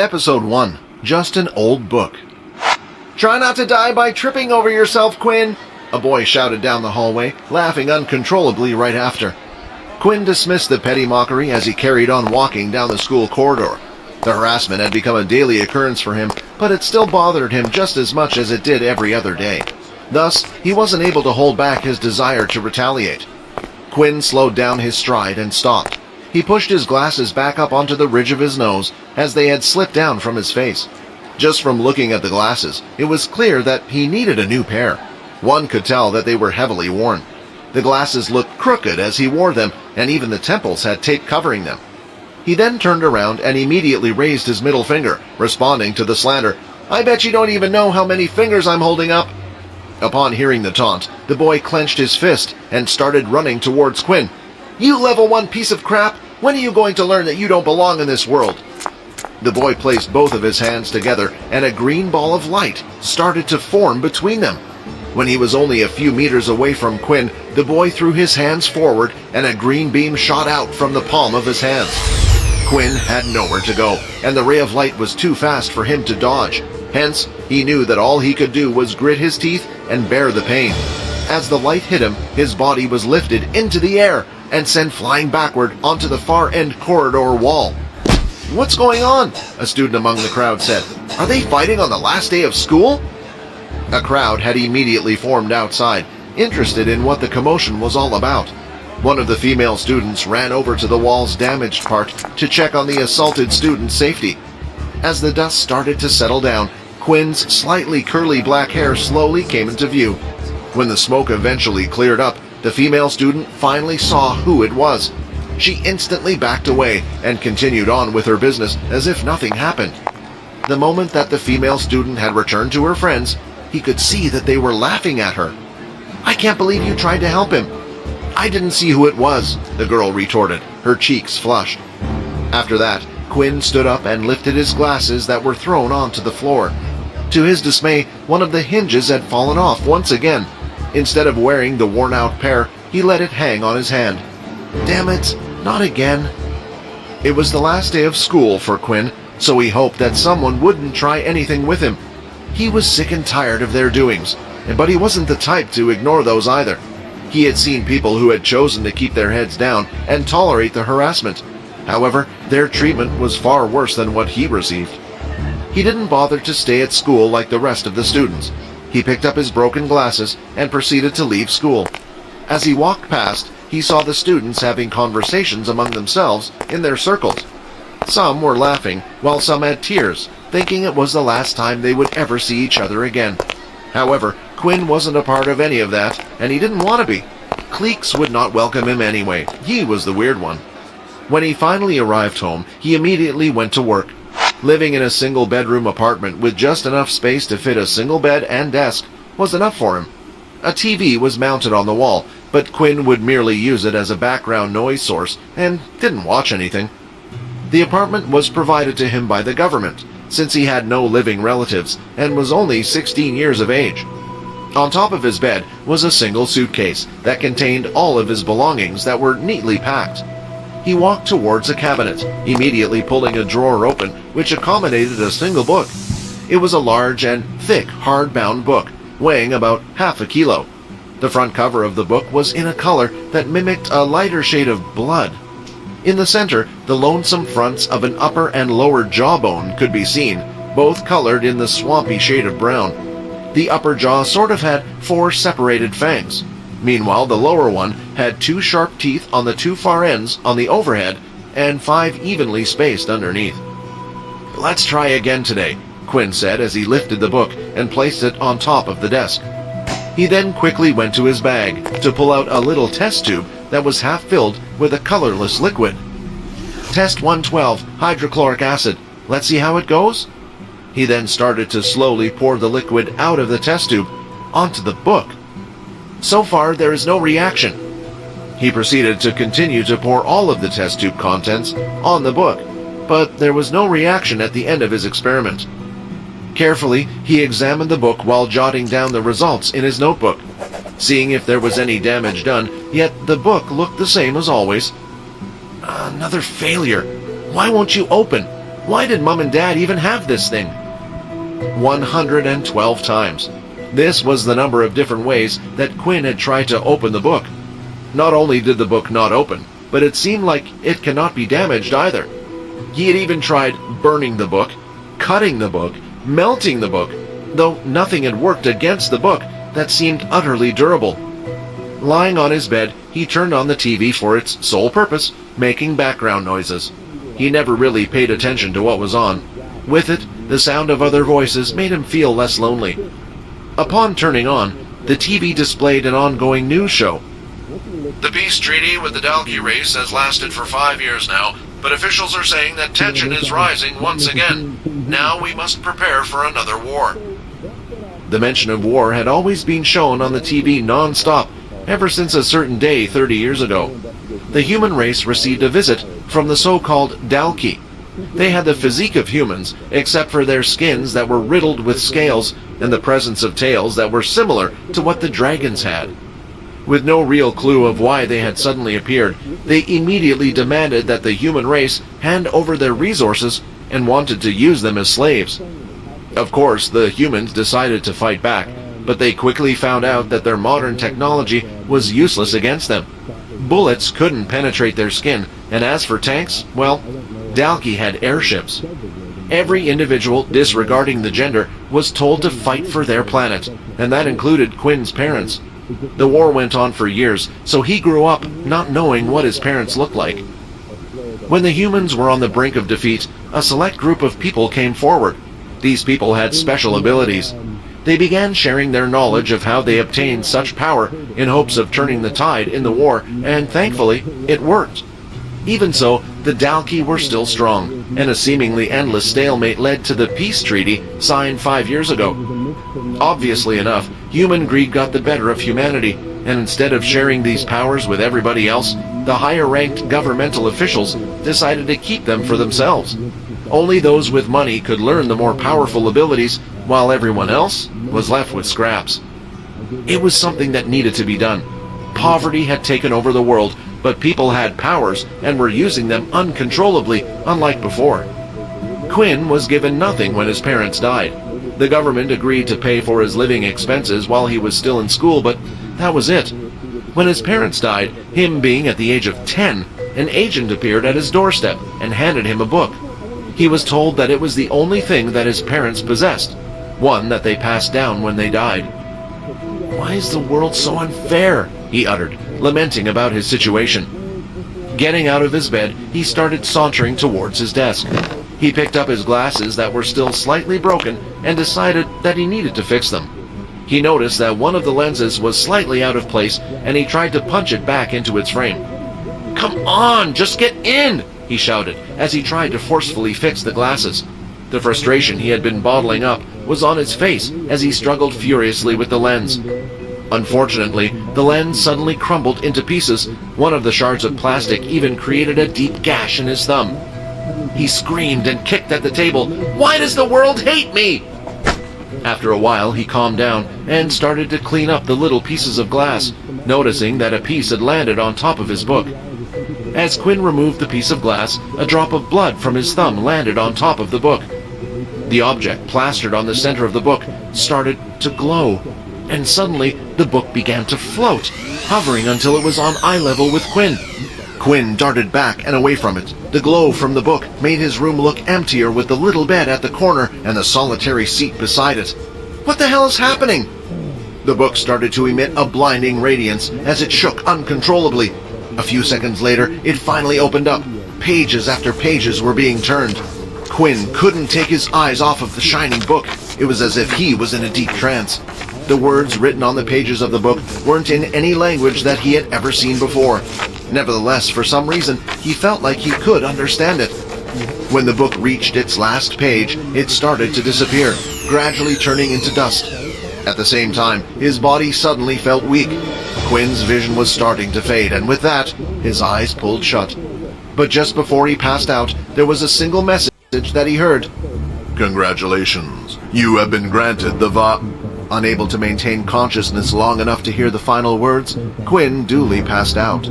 Episode 1. Just an Old Book. "Try not to die by tripping over yourself, Quinn," a boy shouted down the hallway, laughing uncontrollably right after. Quinn dismissed the petty mockery as he carried on walking down the school corridor. The harassment had become a daily occurrence for him, but it still bothered him just as much as it did every other day. Thus, he wasn't able to hold back his desire to retaliate. Quinn slowed down his stride and stopped. He pushed his glasses back up onto the ridge of his nose as they had slipped down from his face. Just from looking at the glasses, it was clear that he needed a new pair. One could tell that they were heavily worn. The glasses looked crooked as he wore them, and even the temples had tape covering them. He then turned around and immediately raised his middle finger, responding to the slander, "I bet you don't even know how many fingers I'm holding up." Upon hearing the taunt, the boy clenched his fist and started running towards Quinn. "You level 1 piece of crap! When are you going to learn that you don't belong in this world?" The boy placed both of his hands together, and a green ball of light started to form between them. When he was only a few meters away from Quinn, the boy threw his hands forward, and a green beam shot out from the palm of his hands. Quinn had nowhere to go, and the ray of light was too fast for him to dodge. Hence, he knew that all he could do was grit his teeth and bear the pain. As the light hit him, his body was lifted into the air and sent flying backward onto the far-end corridor wall. "What's going on?" a student among the crowd said. "Are they fighting on the last day of school?" A crowd had immediately formed outside, interested in what the commotion was all about. One of the female students ran over to the wall's damaged part to check on the assaulted student's safety. As the dust started to settle down, Quinn's slightly curly black hair slowly came into view. When the smoke eventually cleared up, the female student finally saw who it was. She instantly backed away and continued on with her business as if nothing happened. The moment that the female student had returned to her friends, he could see that they were laughing at her. "I can't believe you tried to help him." "I didn't see who it was," the girl retorted, her cheeks flushed. After that, Quinn stood up and lifted his glasses that were thrown onto the floor. To his dismay, one of the hinges had fallen off once again. Instead of wearing the worn-out pair, he let it hang on his hand. Damn it, not again. It was the last day of school for Quinn, so he hoped that someone wouldn't try anything with him. He was sick and tired of their doings, but he wasn't the type to ignore those either. He had seen people who had chosen to keep their heads down and tolerate the harassment. However, their treatment was far worse than what he received. He didn't bother to stay at school like the rest of the students. He picked up his broken glasses and proceeded to leave school. As he walked past, he saw the students having conversations among themselves in their circles. Some were laughing, while some had tears, thinking it was the last time they would ever see each other again. However, Quinn wasn't a part of any of that, and he didn't want to be. Cliques would not welcome him anyway. He was the weird one. When he finally arrived home, he immediately went to work. Living in a single-bedroom apartment with just enough space to fit a single bed and desk was enough for him. A TV was mounted on the wall, but Quinn would merely use it as a background noise source and didn't watch anything. The apartment was provided to him by the government, since he had no living relatives and was only 16 years of age. On top of his bed was a single suitcase that contained all of his belongings that were neatly packed. He walked towards a cabinet, immediately pulling a drawer open, which accommodated a single book. It was a large and thick hardbound book, weighing about half a kilo. The front cover of the book was in a color that mimicked a lighter shade of blood. In the center, the lonesome fronts of an upper and lower jawbone could be seen, both colored in the swampy shade of brown. The upper jaw sort of had 4 separated fangs. Meanwhile, the lower one had 2 sharp teeth on the 2 far ends on the overhead and 5 evenly spaced underneath. "Let's try again today," Quinn said as he lifted the book and placed it on top of the desk. He then quickly went to his bag to pull out a little test tube that was half filled with a colorless liquid. "Test 112, hydrochloric acid. Let's see how it goes." He then started to slowly pour the liquid out of the test tube onto the book. "So far, there is no reaction." He proceeded to continue to pour all of the test tube contents on the book, but there was no reaction at the end of his experiment. Carefully, he examined the book while jotting down the results in his notebook, seeing if there was any damage done, yet the book looked the same as always. "Another failure. Why won't you open?" Why did Mom and Dad even have this thing? 112 times. This was the number of different ways that Quinn had tried to open the book. Not only did the book not open, but it seemed like it cannot be damaged either. He had even tried burning the book, cutting the book, melting the book, though nothing had worked against the book that seemed utterly durable. Lying on his bed, he turned on the TV for its sole purpose, making background noises. He never really paid attention to what was on. With it, the sound of other voices made him feel less lonely. Upon turning on, the TV displayed an ongoing news show. The peace treaty with the Dalki race has lasted for 5 years now, but officials are saying that tension is rising once again. Now we must prepare for another war. The mention of war had always been shown on the TV non-stop, ever since a certain day 30 years ago. The human race received a visit from the so-called Dalki. They had the physique of humans, except for their skins that were riddled with scales and the presence of tails that were similar to what the dragons had. With no real clue of why they had suddenly appeared, they immediately demanded that the human race hand over their resources and wanted to use them as slaves. Of course, the humans decided to fight back, but they quickly found out that their modern technology was useless against them. Bullets couldn't penetrate their skin, and as for tanks, well, Dalki had airships. Every individual, disregarding the gender, was told to fight for their planet, and that included Quinn's parents. The war went on for years, so he grew up not knowing what his parents looked like. When the humans were on the brink of defeat, a select group of people came forward. These people had special abilities. They began sharing their knowledge of how they obtained such power in hopes of turning the tide in the war, and thankfully, it worked. Even so, the Dalki were still strong, and a seemingly endless stalemate led to the peace treaty signed 5 years ago. Obviously enough, human greed got the better of humanity, and instead of sharing these powers with everybody else, the higher-ranked governmental officials decided to keep them for themselves. Only those with money could learn the more powerful abilities, while everyone else was left with scraps. It was something that needed to be done. Poverty had taken over the world, but people had powers and were using them uncontrollably, unlike before. Quinn was given nothing when his parents died. The government agreed to pay for his living expenses while he was still in school, but that was it. When his parents died, him being at the age of 10, an agent appeared at his doorstep and handed him a book. He was told that it was the only thing that his parents possessed, one that they passed down when they died. "Why is the world so unfair?" he uttered, lamenting about his situation. Getting out of his bed, he started sauntering towards his desk. He picked up his glasses that were still slightly broken and decided that he needed to fix them. He noticed that one of the lenses was slightly out of place, and he tried to punch it back into its frame. "Come on, just get in!" he shouted as he tried to forcefully fix the glasses. The frustration he had been bottling up was on his face as he struggled furiously with the lens. Unfortunately, the lens suddenly crumbled into pieces. One of the shards of plastic even created a deep gash in his thumb. He screamed and kicked at the table. "Why does the world hate me?" After a while, he calmed down and started to clean up the little pieces of glass, noticing that a piece had landed on top of his book. As Quinn removed the piece of glass, a drop of blood from his thumb landed on top of the book. The object plastered on the center of the book started to glow, and suddenly the book began to float, hovering until it was on eye level with Quinn. Quinn darted back and away from it. The glow from the book made his room look emptier with the little bed at the corner and the solitary seat beside it. What the hell is happening? The book started to emit a blinding radiance as it shook uncontrollably. A few seconds later, it finally opened up. Pages after pages were being turned. Quinn couldn't take his eyes off of the shining book. It was as if he was in a deep trance. The words written on the pages of the book weren't in any language that he had ever seen before. Nevertheless, for some reason, he felt like he could understand it. When the book reached its last page, it started to disappear, gradually turning into dust. At the same time, his body suddenly felt weak. Quinn's vision was starting to fade, and with that, his eyes pulled shut. But just before he passed out, there was a single message that he heard. "Congratulations, you have been granted the Unable to maintain consciousness long enough to hear the final words, Quinn duly passed out.